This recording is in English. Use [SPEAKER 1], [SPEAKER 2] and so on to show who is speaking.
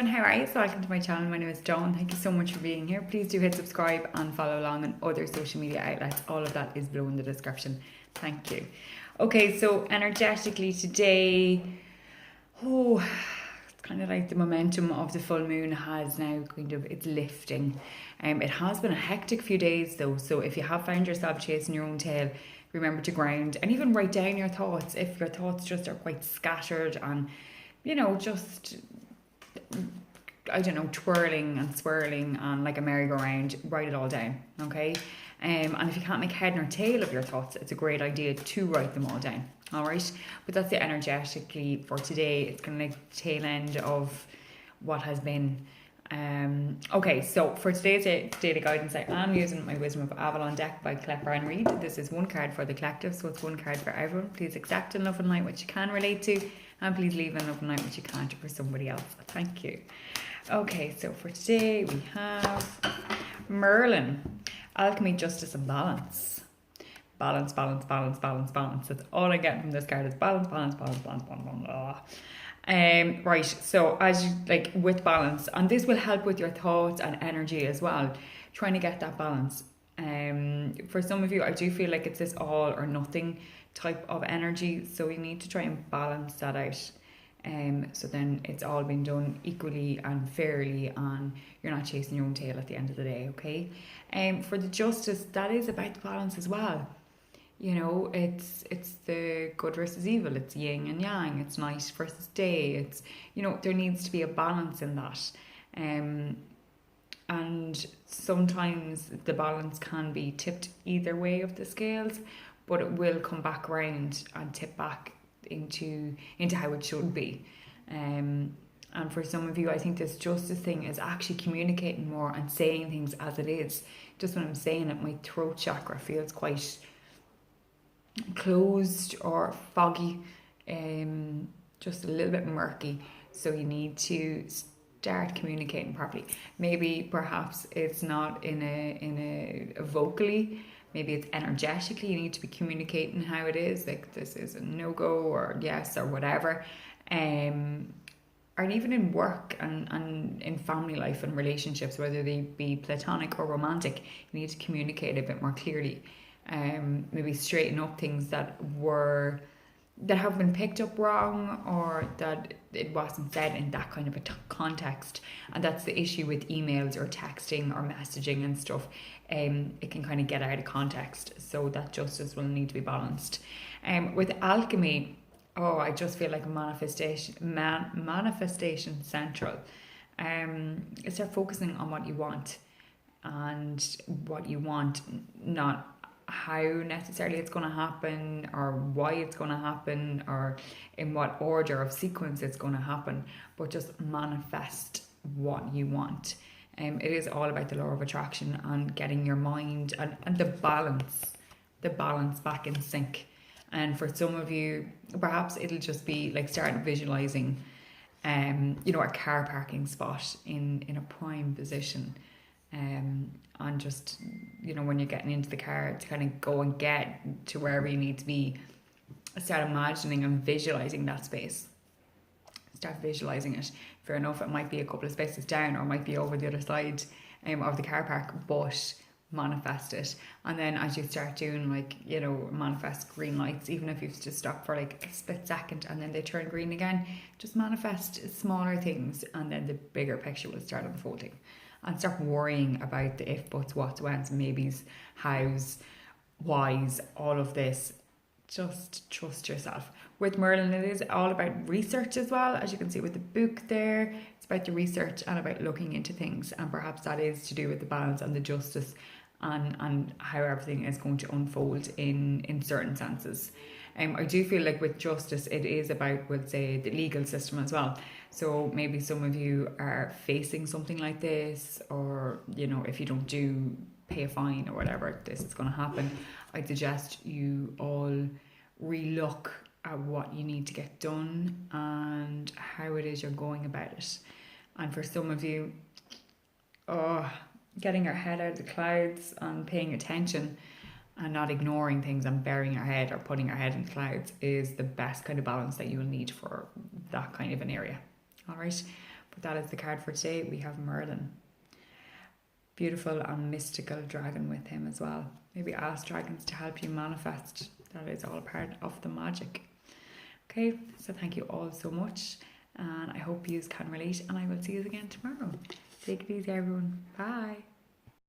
[SPEAKER 1] everyone, how are you? So welcome to my channel. My name is Dawn. Thank you so much for being here. Please do hit subscribe and follow along on other social media outlets. All of that is below in the description. Thank you. Okay, so energetically today, it's kind of like the momentum of the full moon has now it's lifting. It has been a hectic few days though, so if you have found yourself chasing your own tail, remember to ground and even write down your thoughts if your thoughts just are quite scattered and just, I don't know, twirling and swirling and like a merry-go-round. Write it all down, okay? And if you can't make head nor tail of your thoughts, it's a great idea to write them all down, all right? But that's it energetically for today. It's kind of like the tail end of what has been. Okay, so for today's daily guidance, I am using my Wisdom of Avalon deck by Klepper and Reed. This is one card for the collective, so it's one card for everyone. Please accept and love and light what you can relate to, and please leave and love and light what you can't for somebody else. Thank you. Okay, so for today we have Merlin, Alchemy, Justice and Balance. Balance, balance, balance, balance, balance. That's all I get from this card is balance, balance, balance, balance, balance, balance. Right, so as you like with balance, and this will help with your thoughts and energy as well, trying to get that balance. For some of you, I do feel like it's this all or nothing type of energy, so you need to try and balance that out. So then it's all been done equally and fairly, and you're not chasing your own tail at the end of the day, okay? For the Justice, that is about the balance as well. It's the good versus evil, it's yin and yang, it's night versus day, it's, there needs to be a balance in that. And sometimes the balance can be tipped either way of the scales, but it will come back around and tip back into how it should be. And for some of you, I think this justice thing is actually communicating more and saying things as it is. Just when I'm saying it, my throat chakra feels quite closed or foggy, just a little bit murky. So you need to start communicating properly. Maybe perhaps it's not in a vocally, maybe it's energetically. You need to be communicating how it is, like this is a no-go or yes or whatever. Or even in work and in family life and relationships, whether they be platonic or romantic, you need to communicate a bit more clearly. Maybe straighten up things that have been picked up wrong, or that it wasn't said in that kind of a context. And that's the issue with emails or texting or messaging and stuff. It can kind of get out of context, so that justice will need to be balanced. With alchemy, I just feel like manifestation central. Start focusing on what you want, and what you want, not how necessarily it's going to happen or why it's going to happen or in what order of sequence it's going to happen, but just manifest what you want. It is all about the law of attraction and getting your mind and the balance back in sync. And for some of you, perhaps it'll just be like start visualizing a car parking spot in a prime position, and just when you're getting into the car to kind of go and get to wherever you need to be, start imagining and visualizing that space. Start visualizing it. Fair enough, it might be a couple of spaces down or it might be over the other side of the car park, but manifest it. And then as you start doing manifest green lights, even if you've just stopped for like a split second and then they turn green again, just manifest smaller things, and then the bigger picture will start unfolding. And stop worrying about the if, buts, whats, whens, maybes, hows, whys, all of this. Just trust yourself. With Merlin, it is all about research as well. As you can see with the book there, it's about the research and about looking into things. And perhaps that is to do with the balance and the justice and how everything is going to unfold in certain senses. I do feel like with justice, it is about, we'll say, the legal system as well. So maybe some of you are facing something like this, or, if you don't pay a fine or whatever, this is going to happen. I'd suggest you all relook at what you need to get done and how it is you're going about it. And for some of you, getting your head out of the clouds and paying attention and not ignoring things and burying your head or putting your head in the clouds is the best kind of balance that you will need for that kind of an area. All right. But that is the card for today. We have Merlin. Beautiful and mystical dragon with him as well. Maybe ask dragons to help you manifest. That is all a part of the magic. Okay, so thank you all so much, and I hope you can relate, and I will see you again tomorrow. Take it easy, everyone. Bye.